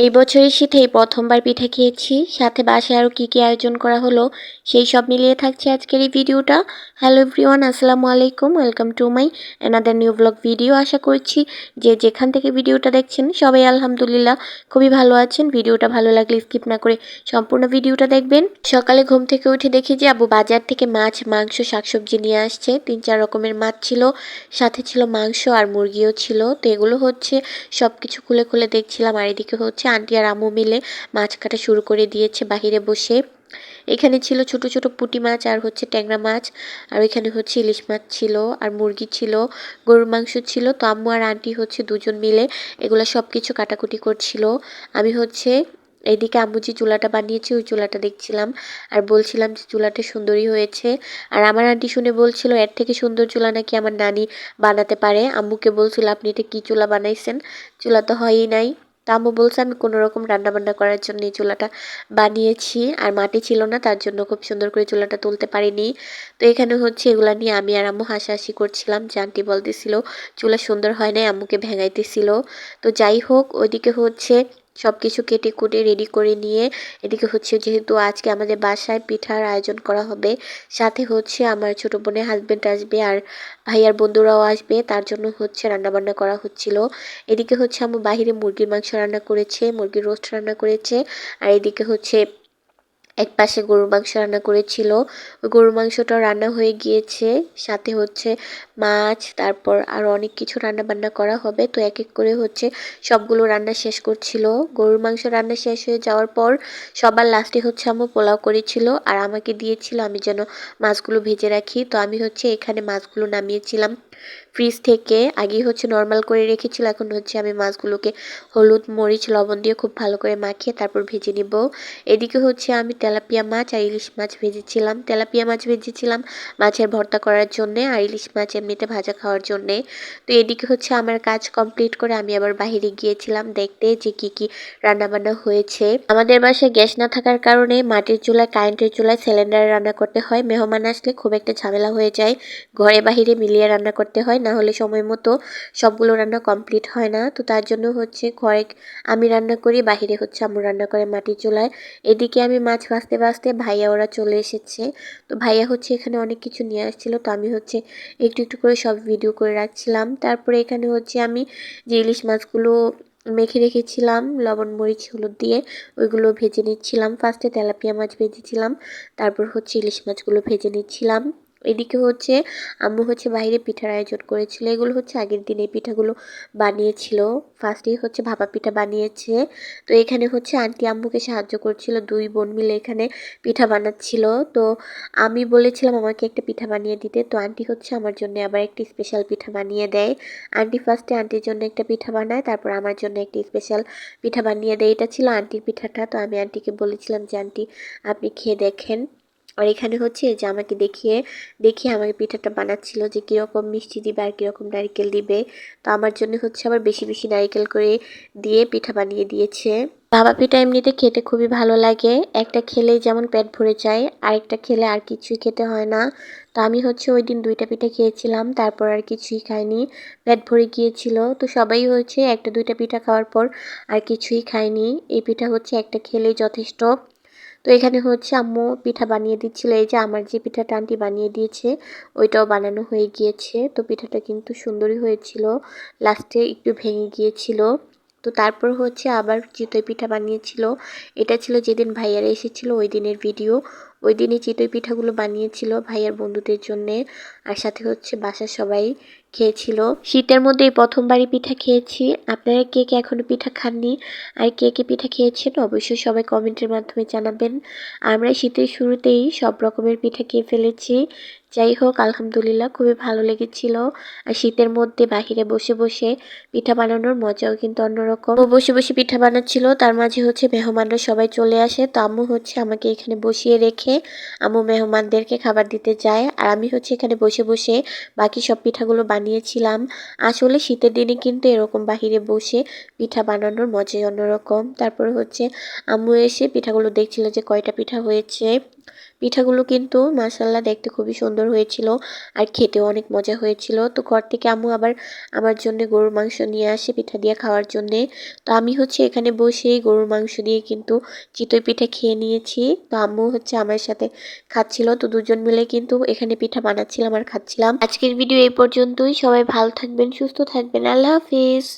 এই বছরের শীতে এই প্রথমবার পিঠা খেয়েছি, সাথে বাসায় আরও কী আয়োজন করা হলো সেই সব মিলিয়ে থাকছে আজকের এই ভিডিওটা। হ্যালো এভরিওয়ান, আসসালামু আলাইকুম, welcome to my another new blog video. আশা করছি যে যেখান থেকে ভিডিওটা দেখছেন সবাই আলহামদুলিল্লাহ খুবই ভালো আছেন। ভিডিওটা ভালো লাগলে স্কিপ না করে সম্পূর্ণ ভিডিওটা দেখবেন। সকালে ঘুম থেকে উঠে দেখি যে আব্বু বাজার থেকে মাছ, মাংস, শাকসবজি নিয়ে আসছে। 3-4 রকমের মাছ ছিল, সাথে ছিল মাংস আর মুরগিও ছিল। তো এগুলো হচ্ছে সব কিছু খুলে খুলে দেখছিলাম। আর এদিকে হচ্ছে আন্টি আর আম্মু মিলে মাছ কাটা শুরু করে দিয়েছে বাহিরে বসে। এখানে ছিল ছোট ছোট পুঁটি মাছ আর হচ্ছে ট্যাংরা মাছ, আর এখানে হচ্ছে ইলিশ মাছ ছিল, আর মুরগি ছিল, গরুর মাংস ছিল। তো আম্মু আর আন্টি হচ্ছে দুজন মিলে এগুলো সব কিছু কাটাকুটি করছিল। আমি হচ্ছে এইদিকে আম্মু যে চুলাটা বানিয়েছে ওই চুলাটা দেখছিলাম আর বলছিলাম যে চুলাটা সুন্দরই হয়েছে। আর আমার আন্টি শুনে বলছিল এর থেকে সুন্দর চুলা নাকি আমার নানি বানাতে পারে। আম্মুকে বলছিল আপনি এটা কী চুলা বানাইছেন, চুলা তো হয়ই নাই। তা আম্মু বলছে আমি কোনো রকম রান্নাবান্না করার জন্য এই চুলাটা বানিয়েছি, আর মাটি ছিল না তার জন্য খুব সুন্দর করে চুলাটা তুলতে পারিনি। তো এখানে হচ্ছে এগুলা নিয়ে আমি আর আম্মু হাসাহাসি করছিলাম যে আন্টি বলতেছিল চুলা সুন্দর হয় নাই, আম্মুকে ভেঙাইতেছিল। তো যাই হোক, ওইদিকে হচ্ছে সব কিছু কেটে কুটে রেডি করে নিয়ে এদিকে হচ্ছে যেহেতু আজকে আমাদের বাসায় পিঠার আয়োজন করা হবে, সাথে হচ্ছে আমার ছোট বোনের হাজবেন্ড আসবে আর ভাইয়ার বন্ধুরাও আসবে, তার জন্য হচ্ছে রান্নাবান্না করা হচ্ছিল। এদিকে হচ্ছে আম্মু বাহিরে মুরগির মাংস রান্না করেছে, মুরগির রোস্ট রান্না করেছে, আর এদিকে হচ্ছে এক পাশে গরুর মাংস রান্না করেছিল। ওই গরুর মাংসটা রান্না হয়ে গিয়েছে, সাথে হচ্ছে মাছ, তারপর আরও অনেক কিছু রান্না বান্না করা হবে। তো এক এক করে হচ্ছে সবগুলো রান্না শেষ করছিল। গরুর মাংস রান্না শেষ হয়ে যাওয়ার পর সবার লাস্টে হচ্ছে আম্মু পোলাও করেছিল আর আমাকে দিয়েছিল আমি যেন মাছগুলো ভেজে রাখি। তো আমি হচ্ছে এখানে মাছগুলো নামিয়েছিলাম ফ্রিজ থেকে, আগেই হচ্ছে নর্মাল করে রেখেছিল। এখন হচ্ছে আমি মাছগুলোকে হলুদ, মরিচ, লবণ দিয়ে খুব ভালো করে মাখিয়ে তারপর ভেজে নিব। এদিকে হচ্ছে আমি তেলাপিয়া মাছ আর ইলিশ মাছ ভেজেছিলাম। তেলাপিয়া মাছ ভেজেছিলাম মাছের ভর্তা করার জন্যে, আর ইলিশ মাছ এমনিতে ভাজা খাওয়ার জন্যে। তো এদিকে হচ্ছে আমার কাজ কমপ্লিট করে আমি আবার বাহিরে গিয়েছিলাম দেখতে যে কি রান্নাবান্না হয়েছে। আমাদের বাসায় গ্যাস না থাকার কারণে মাটির চুলায়, কারেন্টের চুলায় সিলিন্ডারে রান্না করতে হয়। মেহমান আসলে খুব একটা ঝামেলা হয়ে যায়, ঘরে বাহিরে মিলিয়ে রান্না করতে হয়, না হলে সময় মতো সবগুলো রান্না কমপ্লিট হয় না। তো তার জন্য হচ্ছে ঘরে আমি রান্না করি, বাহিরে হচ্ছে আম্মু রান্না করে মাটির চুলায়। এদিকে আমি মাছ ভাজতে ভাজতে ভাইয়া ওরা চলে এসেছে। তো ভাইয়া হচ্ছে এখানে অনেক কিছু নিয়ে আসছিল, তো আমি হচ্ছে একটু একটু করে সব ভিডিও করে রাখছিলাম। তারপরে এখানে হচ্ছে আমি যে ইলিশ মাছগুলো মেখে রেখেছিলাম লবণ, মরিচ, হলুদ দিয়ে, ওইগুলো ভেজে নিচ্ছিলাম। ফার্স্টে তেলাপিয়া মাছ ভেজেছিলাম, তারপর হচ্ছে ইলিশ মাছগুলো ভেজে নিচ্ছিলাম। এদিকে হচ্ছে আম্মু হচ্ছে বাইরে পিঠার আয়োজন করেছিল। এগুলো হচ্ছে আগের দিন এই পিঠাগুলো বানিয়েছিল। ফার্স্টেই হচ্ছে ভাপা পিঠা বানিয়েছে। তো এখানে হচ্ছে আন্টি আম্মুকে সাহায্য করছিল, দুই বোন মিলে এখানে পিঠা বানাচ্ছিল। তো আমি বলেছিলাম আমাকে একটা পিঠা বানিয়ে দিতে, তো আন্টি হচ্ছে আমার জন্য আবার একটি স্পেশাল পিঠা বানিয়ে দেয়। আন্টি ফার্স্টে আন্টির জন্য একটা পিঠা বানায়, তারপর আমার জন্য একটি স্পেশাল পিঠা বানিয়ে দেয়। এটা ছিল আন্টির পিঠাটা। তো আমি আন্টিকে বলেছিলাম যে আন্টি আপনি খেয়ে দেখেন। আর এখানে হচ্ছে যে আমাকে দেখিয়ে দেখিয়ে আমাকে পিঠাটা বানাচ্ছিল যে কীরকম মিষ্টি দিবে আর কীরকম নারকেল দিবে। তো আমার জন্য হচ্ছে আবার বেশি বেশি নারকেল করে দিয়ে পিঠা বানিয়ে দিয়েছে। ভাপা পিঠা এমনিতে খেতে খুবই ভালো লাগে, একটা খেলেই যেমন পেট ভরে যায়, আরেকটা খেলে আর কিছুই খেতে হয় না। তো আমি হচ্ছে ওই দিন 2টা পিঠা খেয়েছিলাম, তারপর আর কিছুই খাইনি, পেট ভরে গিয়েছিল। তো সবাই হচ্ছে 1-2টা পিঠা খাওয়ার পর আর কিছুই খায়নি। এই পিঠা হচ্ছে একটা খেলেই যথেষ্ট। তো এখানে হচ্ছে আম্মু পিঠা বানিয়ে দিচ্ছিল। এই যে আমার যে পিঠাটা আন্টি বানিয়ে দিয়েছে ওইটাও বানানো হয়ে গিয়েছে। তো পিঠাটা কিন্তু সুন্দরই হয়েছিল, লাস্টে একটু ভেঙে গিয়েছিল। তো তারপর হচ্ছে আবার চিতই পিঠা বানিয়েছিল। এটা ছিল যেদিন ভাইয়ারা এসেছিল ওই দিনের ভিডিও। ওই দিনই চিতই পিঠাগুলো বানিয়েছিল ভাইয়ার বন্ধুদের জন্যে, আর সাথে হচ্ছে বাসার সবাই খেয়েছিল। শীতের মধ্যে এই প্রথমবারই পিঠা খেয়েছি। আপনারা কে কে এখনো পিঠা খাননি আর কে কে পিঠা খেয়েছেন অবশ্যই সবাই কমেন্টের মাধ্যমে জানাবেন। আমরা শীতের শুরুতেই সব রকমের পিঠা খেয়ে ফেলেছি। যাই হোক, আলহামদুলিল্লাহ খুবই ভালো লেগেছিল। আর শীতের মধ্যে বাহিরে বসে বসে পিঠা বানানোর মজাও কিন্তু অন্যরকম। ও বসে বসে পিঠা বানাচ্ছিল, তার মাঝে হচ্ছে মেহমানরা সবাই চলে আসে। তো আম্মু হচ্ছে আমাকে এখানে বসিয়ে রেখে আম্মু মেহমানদেরকে খাবার দিতে যায়, আর আমি হচ্ছে এখানে বসে বসে বাকি সব পিঠাগুলো বানিয়েছিলাম। আসলে শীতের দিনে কিন্তু এরকম বাহিরে বসে পিঠা বানানোর মজাই অন্যরকম। তারপরে হচ্ছে আম্মু এসে পিঠাগুলো দেখছিল যে কয়টা পিঠা হয়েছে। পিঠাগুলো কিন্তু মাশাআল্লাহ দেখতে খুবই সুন্দর হয়েছিল আর খেতেও অনেক মজা হয়েছিল। তো ঘর থেকে আম্মু আবার আমার জন্য গরুর মাংস নিয়ে আসে পিঠা দিয়ে খাওয়ার জন্যে। তো আমি হচ্ছে এখানে বসেই গরুর মাংস দিয়ে কিন্তু চিতই পিঠা খেয়ে নিয়েছি। তো আম্মু হচ্ছে আমার সাথে খাচ্ছিল। তো দুজন মিলে কিন্তু এখানে পিঠা বানাচ্ছিলাম আর খাচ্ছিলাম। আজকের ভিডিও এই পর্যন্তই। সবাই ভালো থাকবেন, সুস্থ থাকবেন। আল্লাহ হাফিজ।